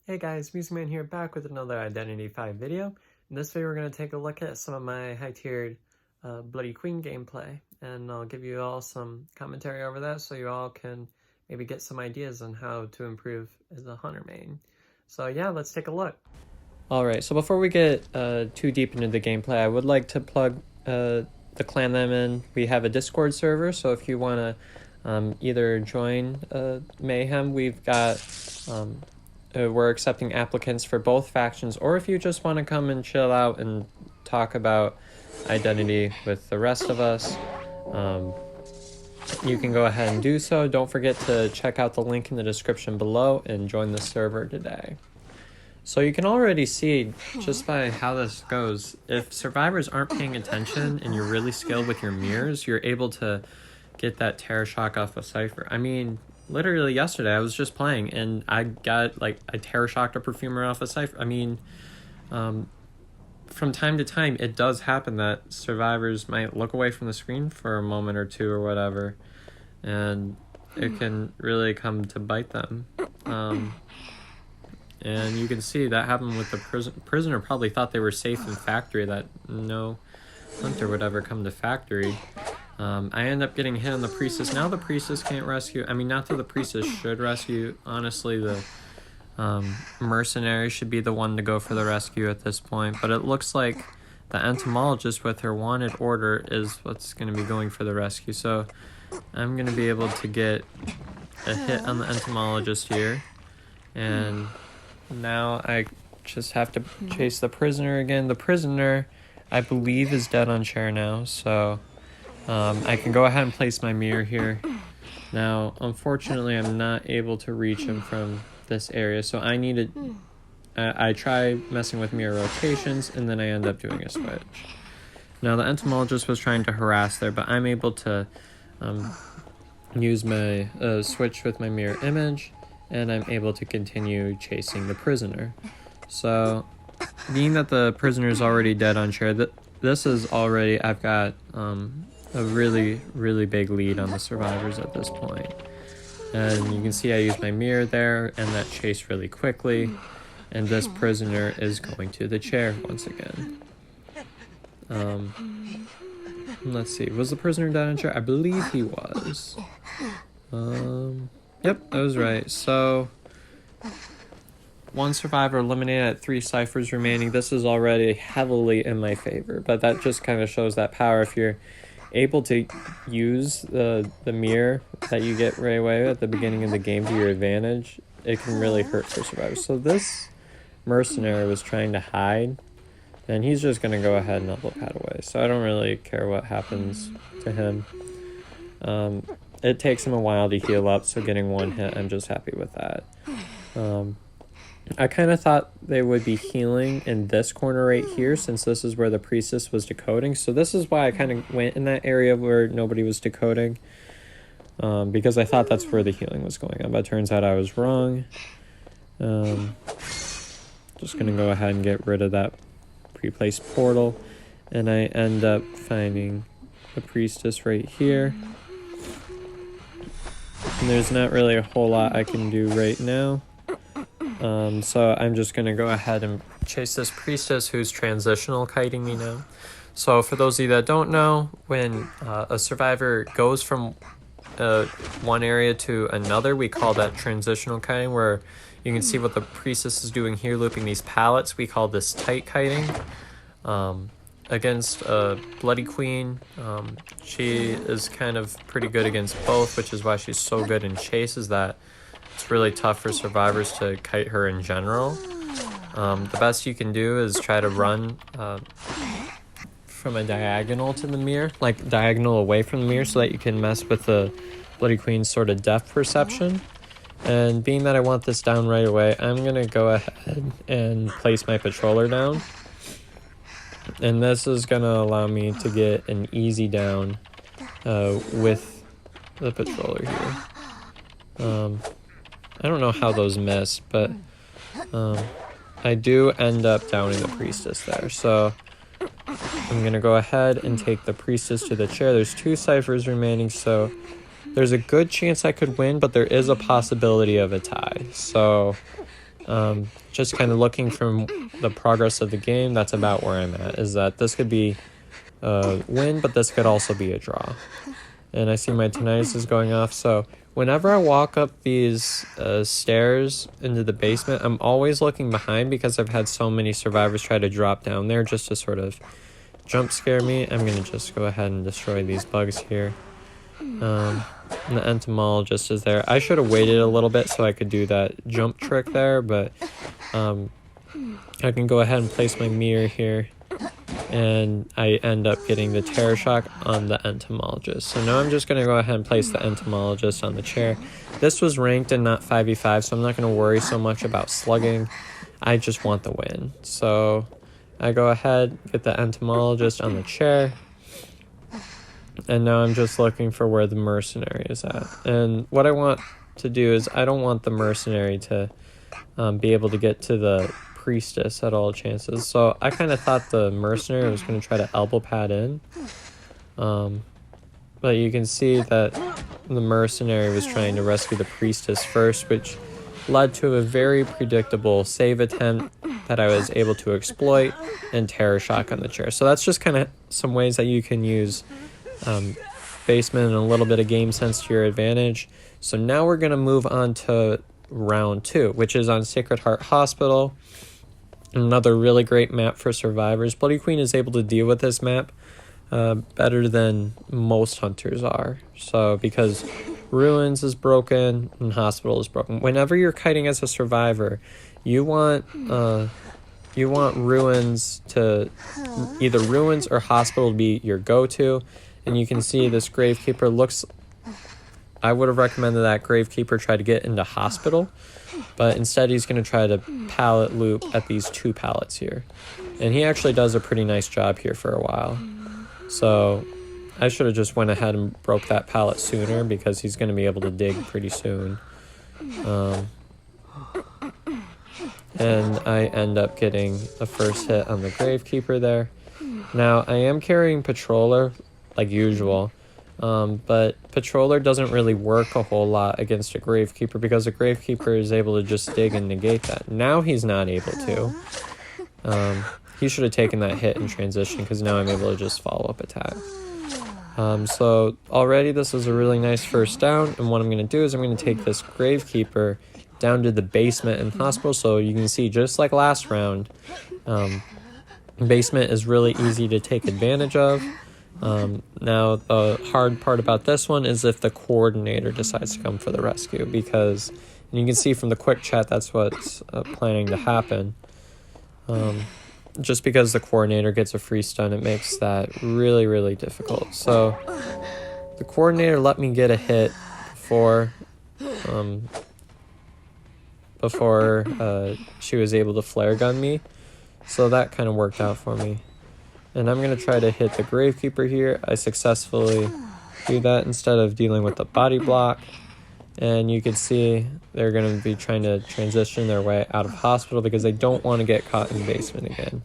Hey guys, Musicman here, back with another Identity V video. In this video we're going to take a look at some of my high-tiered Bloody Queen gameplay, and I'll give you all some commentary over that so you all can maybe get some ideas on how to improve as a hunter main. So yeah, let's take a look. Alright, so before we get too deep into the gameplay, I would like to plug the clan that I'm in. We have a Discord server, so if you want to either join Mayhem, we've got... we're accepting applicants for both factions, or if you just want to come and chill out and talk about Identity with the rest of us, you can go ahead and do so. Don't forget to check out the link in the description below and join the server today. So you can already see just by how this goes, if survivors aren't paying attention and you're really skilled with your mirrors, you're able to get that Terror Shock off a Cypher. I mean, literally yesterday I was just playing and I got like a Terror Shocked a Perfumer off a Cypher. I mean, from time to time it does happen that survivors might look away from the screen for a moment or two or whatever, and it can really come to bite them. And you can see that happened with the prisoner. Probably thought they were safe in factory, that no hunter would ever come to factory. I end up getting hit on the priestess. Now the priestess can't rescue. I mean, not that the priestess should rescue. Honestly, the mercenary should be the one to go for the rescue at this point. But it looks like the entomologist with her wanted order is what's going to be going for the rescue. So I'm going to be able to get a hit on the entomologist here. And now I just have to chase the prisoner again. The prisoner, I believe, is dead on chair now. So... I can go ahead and place my mirror here. Now, unfortunately, I'm not able to reach him from this area, so I need to... I try messing with mirror rotations, and then I end up doing a switch. Now, the entomologist was trying to harass there, but I'm able to use my switch with my mirror image, and I'm able to continue chasing the prisoner. So, being that the prisoner is already dead on chair, this is already... I've got... a really big lead on the survivors at this point. And you can see I used my mirror there and that chased really quickly, and this prisoner is going to the chair once again. Let's see, was the prisoner down in chair? I believe he was. Yep, I was right. So one survivor eliminated at 3 ciphers remaining. This is already heavily in my favor, but that just kind of shows that power. If you're able to use the mirror that you get right away at the beginning of the game to your advantage, it can really hurt for survivors. So this mercenary was trying to hide, and he's just going to go ahead and upload pad away. So I don't really care what happens to him. It takes him a while to heal up, so getting one hit, I'm just happy with that. I kind of thought they would be healing in this corner right here, since this is where the priestess was decoding. So this is why I kind of went in that area where nobody was decoding, because I thought that's where the healing was going on, but it turns out I was wrong. Just going to go ahead and get rid of that pre-placed portal, and I end up finding the priestess right here. And there's not really a whole lot I can do right now. So I'm just going to go ahead and chase this priestess who's transitional kiting me now. So for those of you that don't know, when a survivor goes from one area to another, we call that transitional kiting, where you can see what the priestess is doing here, looping these pallets. We call this tight kiting. Against Bloody Queen, she is kind of pretty good against both, which is why she's so good in chases that it's really tough for survivors to kite her in general. The best you can do is try to run from a diagonal to the mirror, like diagonal away from the mirror, so that you can mess with the Bloody Queen's sort of depth perception. And being that I want this down right away, I'm going to go ahead and place my patroller down. And this is going to allow me to get an easy down with the patroller here. I don't know how those missed, but I do end up downing the priestess there. So I'm going to go ahead and take the priestess to the chair. There's 2 ciphers remaining, so there's a good chance I could win, but there is a possibility of a tie. So just kind of looking from the progress of the game, that's about where I'm at, is that this could be a win, but this could also be a draw. And I see my tinnitus is going off, so whenever I walk up these stairs into the basement, I'm always looking behind because I've had so many survivors try to drop down there just to sort of jump scare me. I'm going to just go ahead and destroy these bugs here. And the entomologist is there. I should have waited a little bit so I could do that jump trick there, but I can go ahead and place my mirror here, and I end up getting the terror shock on the entomologist. So now I'm just going to go ahead and place the entomologist on the chair. This was ranked and not 5v5, so I'm not going to worry so much about slugging. I just want the win. So I go ahead, get the entomologist on the chair, and now I'm just looking for where the mercenary is at. And what I want to do is I don't want the mercenary to be able to get to the priestess at all chances. So I kind of thought the mercenary was going to try to elbow pad in. But you can see that the mercenary was trying to rescue the priestess first, which led to a very predictable save attempt that I was able to exploit and terror shock on the chair. So that's just kind of some ways that you can use basement and a little bit of game sense to your advantage. So now we're going to move on to round 2, which is on Sacred Heart Hospital. Another really great map for survivors. Bloody Queen is able to deal with this map better than most hunters are. So because Ruins is broken and Hospital is broken. Whenever you're kiting as a survivor, you want Ruins to either Ruins or Hospital to be your go-to. And you can see this Gravekeeper looks... I would have recommended that Gravekeeper try to get into Hospital, but instead he's going to try to pallet loop at these 2 pallets here. And he actually does a pretty nice job here for a while. So I should have just went ahead and broke that pallet sooner because he's going to be able to dig pretty soon. And I end up getting a first hit on the Gravekeeper there. Now, I am carrying Patroller like usual. But Patroller doesn't really work a whole lot against a Gravekeeper because a Gravekeeper is able to just dig and negate that. Now he's not able to. He should have taken that hit in transition because now I'm able to just follow-up attack. So already this is a really nice first down, and what I'm going to do is I'm going to take this Gravekeeper down to the basement and Hospital. So you can see, just like last round, basement is really easy to take advantage of. Now the hard part about this one is if the coordinator decides to come for the rescue, because and you can see from the quick chat that's what's planning to happen. Just because the coordinator gets a free stun, it makes that really, really difficult. So the coordinator let me get a hit before she was able to flare gun me, so that kind of worked out for me. And I'm going to try to hit the Gravekeeper here. I successfully do that instead of dealing with the body block. And you can see they're going to be trying to transition their way out of Hospital because they don't want to get caught in basement again.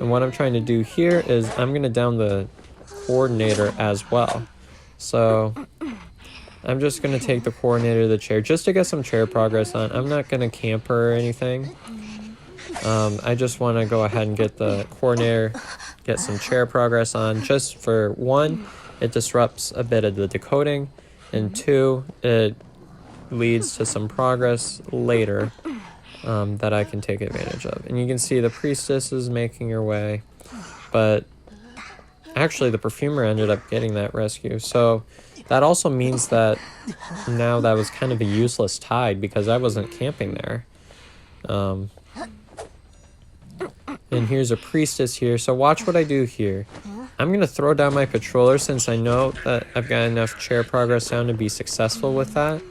And what I'm trying to do here is I'm going to down the coordinator as well. So I'm just going to take the coordinator to the chair just to get some chair progress on. I'm not going to camp her or anything. I just want to go ahead and get the coordinator, get some chair progress on. Just for 1, it disrupts a bit of the decoding, and 2, it leads to some progress later that I can take advantage of. And you can see the priestess is making her way, but actually the perfumer ended up getting that rescue. So that also means that now that was kind of a useless tide because I wasn't camping there. And here's a priestess here. So watch what I do here. I'm going to throw down my Patroller since I know that I've got enough chair progress down to be successful with that.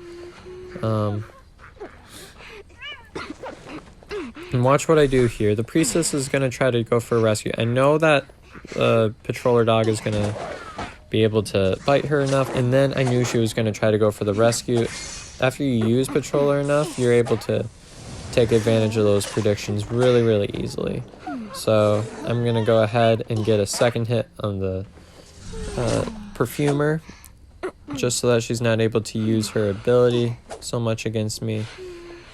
And watch what I do here. The priestess is going to try to go for a rescue. I know that the Patroller dog is going to be able to bite her enough. And then I knew she was going to try to go for the rescue. After you use Patroller enough, you're able to take advantage of those predictions really, really easily. So I'm going to go ahead and get a second hit on the perfumer just so that she's not able to use her ability so much against me.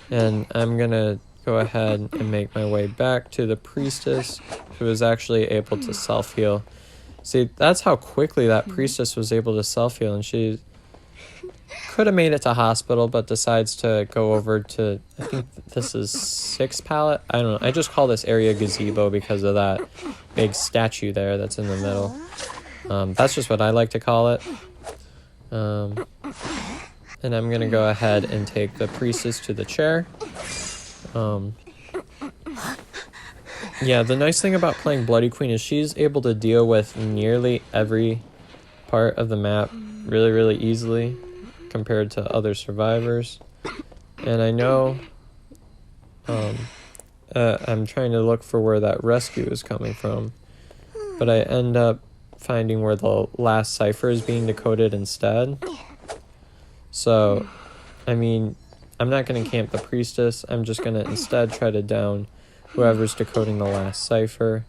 And I'm going to go ahead and make my way back to the priestess, who was actually able to self-heal. See, that's how quickly that priestess was able to self-heal, and she could have made it to hospital, but decides to go over to, I think this is 6th pallet. I don't know. I just call this area gazebo because of that big statue there that's in the middle. That's just what I like to call it. And I'm going to go ahead and take the priestess to the chair. Yeah, the nice thing about playing Bloody Queen is she's able to deal with nearly every part of the map really, really easily compared to other survivors. And I know I'm trying to look for where that rescue is coming from, but I end up finding where the last cipher is being decoded instead. So, I mean, I'm not going to camp the priestess. I'm just going to instead try to down whoever's decoding the last cipher.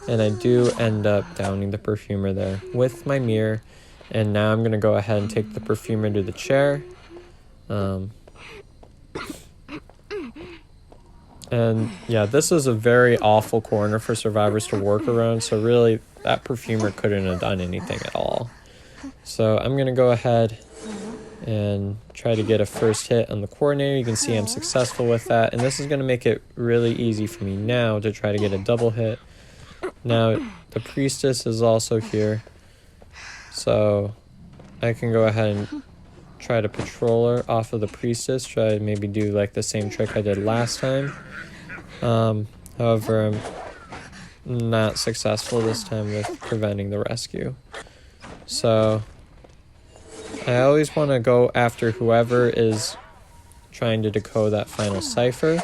And I do end up downing the perfumer there with my mirror. And now I'm going to go ahead and take the perfumer to the chair. And yeah, this is a very awful corner for survivors to work around. So really, that perfumer couldn't have done anything at all. So I'm going to go ahead and try to get a first hit on the coordinator. You can see I'm successful with that. And this is going to make it really easy for me now to try to get a double hit. Now, the priestess is also here. So I can go ahead and try to patrol her off of the priestess. Try to maybe do like the same trick I did last time. However, I'm not successful this time with preventing the rescue. So I always want to go after whoever is trying to decode that final cipher,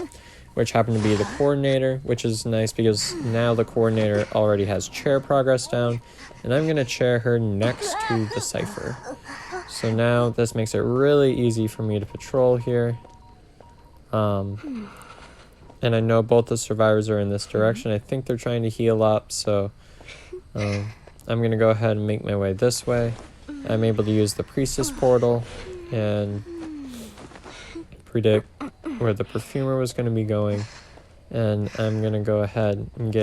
which happened to be the coordinator, which is nice because now the coordinator already has chair progress down, and I'm going to chair her next to the cipher. So now this makes it really easy for me to patrol here. And I know both the survivors are in this direction. I think they're trying to heal up, so I'm going to go ahead and make my way this way. I'm able to use the priestess portal and predict where the perfumer was going to be going. And I'm going to go ahead and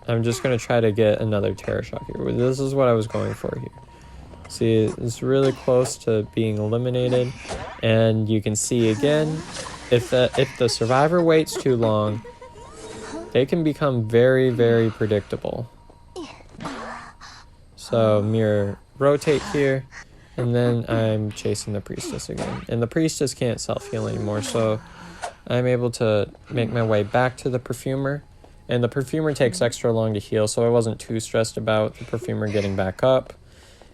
I'm just going to try to get another Terror Shock here. This is what I was going for here. See, it's really close to being eliminated. And you can see again, if the survivor waits too long, they can become very, very predictable. So mirror rotate here, and then I'm chasing the priestess again. And the priestess can't self-heal anymore, so I'm able to make my way back to the perfumer. And the perfumer takes extra long to heal, so I wasn't too stressed about the perfumer getting back up.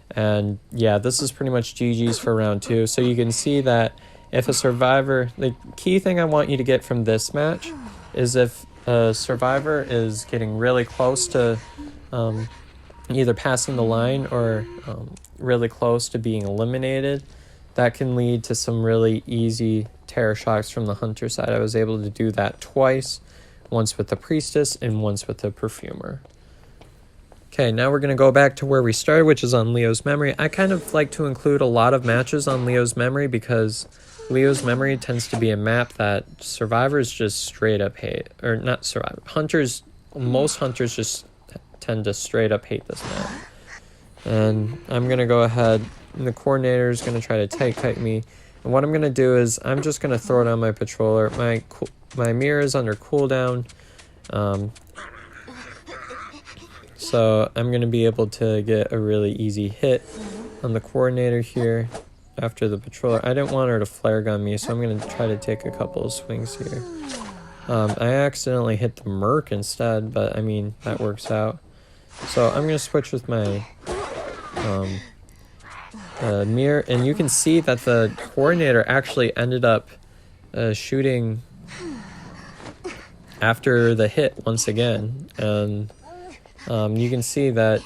And yeah, this is pretty much GG's for round 2. So you can see that if a survivor, the key thing I want you to get from this match is if a survivor is getting really close to either passing the line or really close to being eliminated, that can lead to some really easy Terror Shocks from the hunter side. I was able to do that twice, once with the priestess and once with the perfumer. Okay, now we're going to go back to where we started, which is on Leo's Memory. I kind of like to include a lot of matches on Leo's Memory because Leo's Memory tends to be a map that survivors just straight up hate. Or not survivors, hunters, most hunters just tend to straight up hate this map. And I'm going to go ahead, and the coordinator is going to try to tight me. And what I'm going to do is I'm just going to throw down my patroller. My mirror is under cooldown. So I'm going to be able to get a really easy hit on the coordinator here after the patroller. I didn't want her to flare gun me, so I'm going to try to take a couple of swings here. I accidentally hit the Merc instead, but I mean, that works out. So I'm going to switch with my mirror, and you can see that the coordinator actually ended up shooting after the hit once again. And you can see that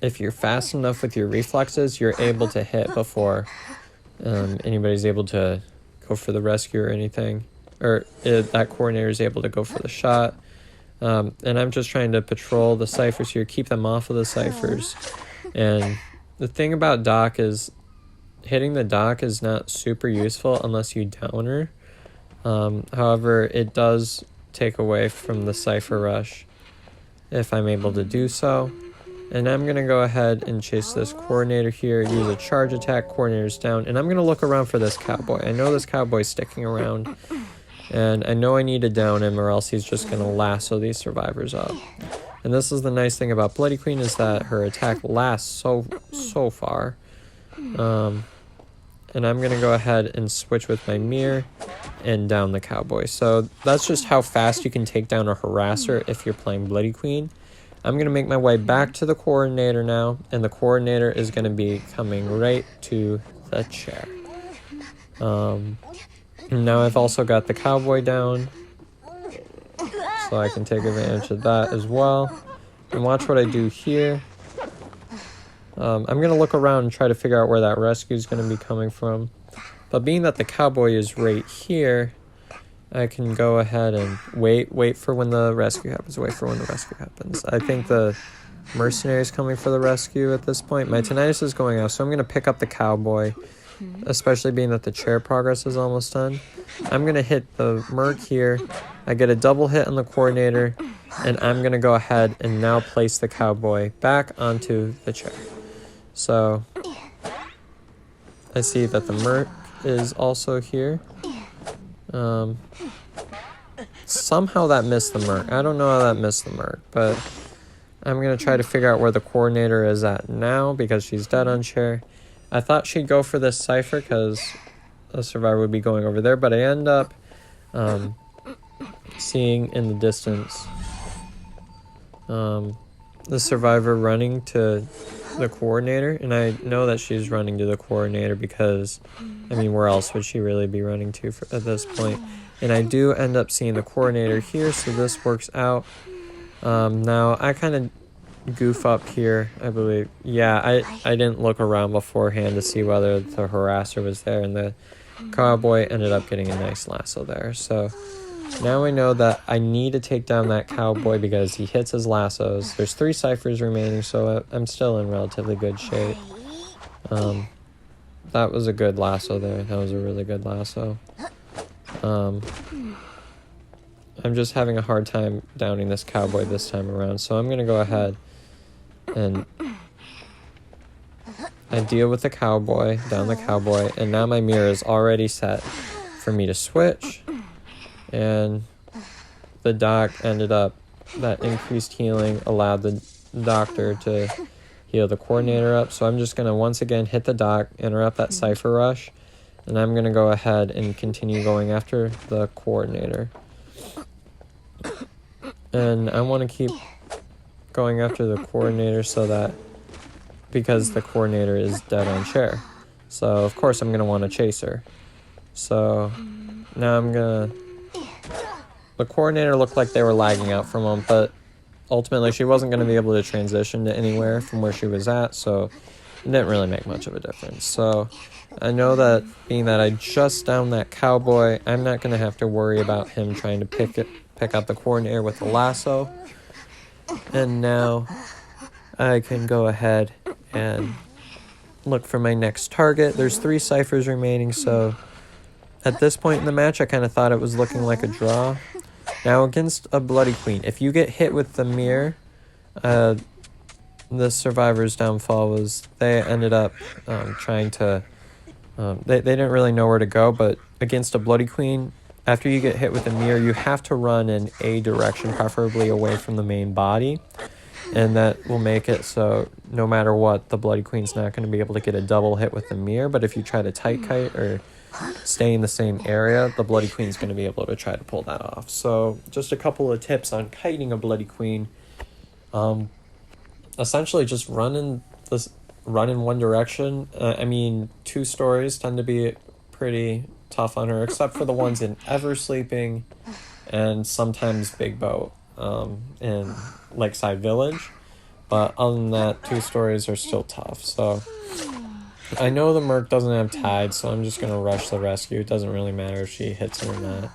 if you're fast enough with your reflexes, you're able to hit before anybody's able to go for the rescue or anything. Or that coordinator is able to go for the shot. And I'm just trying to patrol the ciphers here, keep them off of the ciphers. And the thing about Doc is hitting the dock is not super useful unless you down her. However, it does take away from the Cypher Rush if I'm able to do so. And I'm going to go ahead and chase this Coordinator here, use a charge attack, Coordinator's down, and I'm going to look around for this Cowboy. I know this Cowboy's sticking around, and I know I need to down him or else he's just going to lasso these survivors up. And this is the nice thing about Bloody Queen, is that her attack lasts so far. And I'm going to go ahead and switch with my mirror and down the Cowboy. So that's just how fast you can take down a harasser if you're playing Bloody Queen. I'm going to make my way back to the Coordinator now, and the Coordinator is going to be coming right to the chair. Now I've also got the Cowboy down, so I can take advantage of that as well. And watch what I do here. I'm going to look around and try to figure out where that rescue is going to be coming from. But being that the Cowboy is right here, I can go ahead and wait for when the rescue happens. I think the Mercenary is coming for the rescue at this point. My Tinnitus is going out, so I'm going to pick up the Cowboy, especially being that the chair progress is almost done. I'm going to hit the Merc here. I get a double hit on the Coordinator, and I'm going to go ahead and now place the Cowboy back onto the chair. So I see that the Merc is also here. Somehow that missed the Merc. I don't know how that missed the Merc, but I'm going to try to figure out where the Coordinator is at now because she's dead on chair. I thought she'd go for this Cypher because a survivor would be going over there, but I end up seeing in the distance the survivor running to the Coordinator, and I know that she's running to the Coordinator because, I mean, where else would she really be running to at this point? And I do end up seeing the Coordinator here, so this works out. Now, I kind of goof up here, I believe. Yeah, I didn't look around beforehand to see whether the harasser was there, and the Cowboy ended up getting a nice lasso there. So now I know that I need to take down that Cowboy because he hits his lassos. There's 3 Cyphers remaining, so I'm still in relatively good shape. That was a good lasso there. That was a really good lasso. I'm just having a hard time downing this Cowboy this time around, so I'm going to go ahead and I deal with the Cowboy, down the Cowboy, and now my mirror is already set for me to switch. And the doc ended up, that increased healing allowed the doctor to heal the Coordinator up. So I'm just going to once again hit the doc, interrupt that Cypher Rush, and I'm going to go ahead and continue going after the Coordinator. And I want to keep going after the Coordinator so that, because the Coordinator is dead on chair. So of course I'm going to want to chase her. So now I'm going to... The Coordinator looked like they were lagging out for a moment, but ultimately she wasn't going to be able to transition to anywhere from where she was at, so it didn't really make much of a difference. So I know that being that I just downed that Cowboy, I'm not going to have to worry about him trying to pick up the Coordinator with the lasso. And now I can go ahead and look for my next target. There's 3 Cyphers remaining, so at this point in the match I kind of thought it was looking like a draw. Now against a Bloody Queen, if you get hit with the mirror, the survivor's downfall was they ended up trying to... they didn't really know where to go, but against a Bloody Queen, after you get hit with a mirror, you have to run in a direction, preferably away from the main body. And that will make it so no matter what, the Bloody Queen's not going to be able to get a double hit with the mirror. But if you try to tight kite or stay in the same area, the Bloody Queen's going to be able to try to pull that off. So just a couple of tips on kiting a Bloody Queen. Essentially just run in one direction. I mean, 2 stories tend to be pretty tough on her, except for the ones in Ever Sleeping and sometimes Big Boat in Lakeside Village. But other than that, 2 stories are still tough. So I know the Merc doesn't have Tide, so I'm just going to rush the rescue. It doesn't really matter if she hits it or not.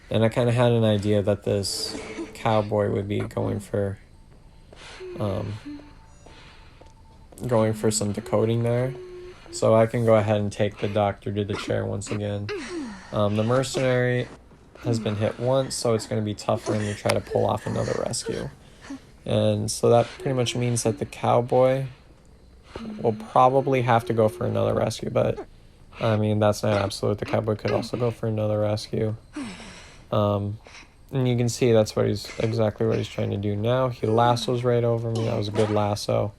And I kind of had an idea that this Cowboy would be going for some decoding there. So I can go ahead and take the doctor to the chair once again. The mercenary has been hit once, so it's going to be tough for him to try to pull off another rescue. And so that pretty much means that the cowboy will probably have to go for another rescue, but I mean, that's not absolute. The cowboy could also go for another rescue. And you can see that's exactly what he's trying to do now. He lassos right over me. That was a good lasso.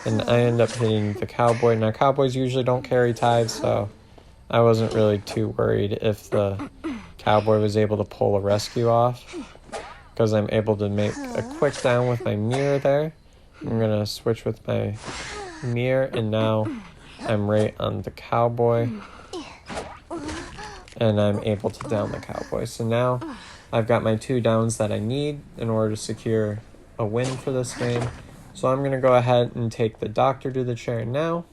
And I end up hitting the cowboy. Now, cowboys usually don't carry ties, so I wasn't really too worried if the cowboy was able to pull a rescue off, because I'm able to make a quick down with my mirror there. I'm going to switch with my mirror, and now I'm right on the cowboy, and I'm able to down the cowboy. So now I've got my 2 downs that I need in order to secure a win for this game. So I'm going to go ahead and take the doctor to the chair now.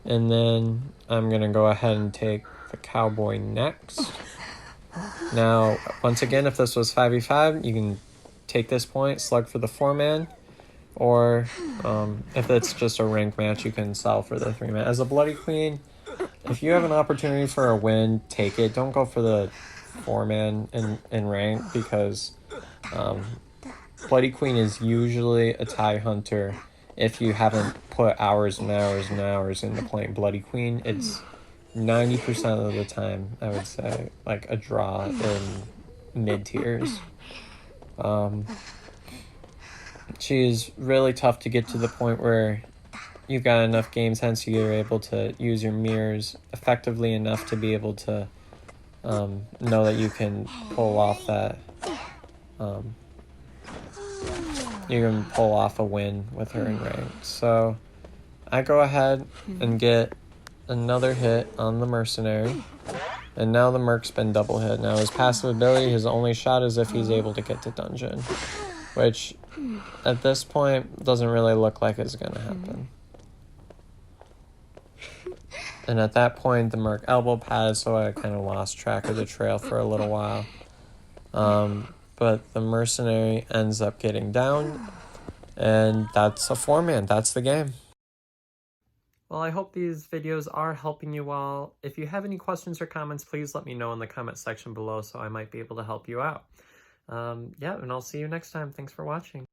And then I'm going to go ahead and take the cowboy next. Now, once again, if this was 5v5, you can take this point, slug for the 4-man. Or if it's just a rank match, you can sell for the 3-man. As a Bloody Queen, if you have an opportunity for a win, take it. Don't go for the 4-man in rank, because Bloody Queen is usually a tie hunter. If you haven't put hours and hours and hours into playing Bloody Queen, it's 90% of the time, I would say, like a draw in mid-tiers. She's really tough to get to the point where you've got enough game sense, you're able to use your mirrors effectively enough to be able to know that you can pull off that you can pull off a win with her in rank. So I go ahead and get another hit on the mercenary, and now the merc's been double hit. Now his passive ability, his only shot is if he's able to get to dungeon, which at this point doesn't really look like it's gonna happen. And at that point the merc elbow padded, so I kind of lost track of the trail for a little while. But the mercenary ends up getting down, and that's a 4-man. That's the game. Well, I hope these videos are helping you all. If you have any questions or comments, please let me know in the comment section below so I might be able to help you out. Yeah, and I'll see you next time. Thanks for watching.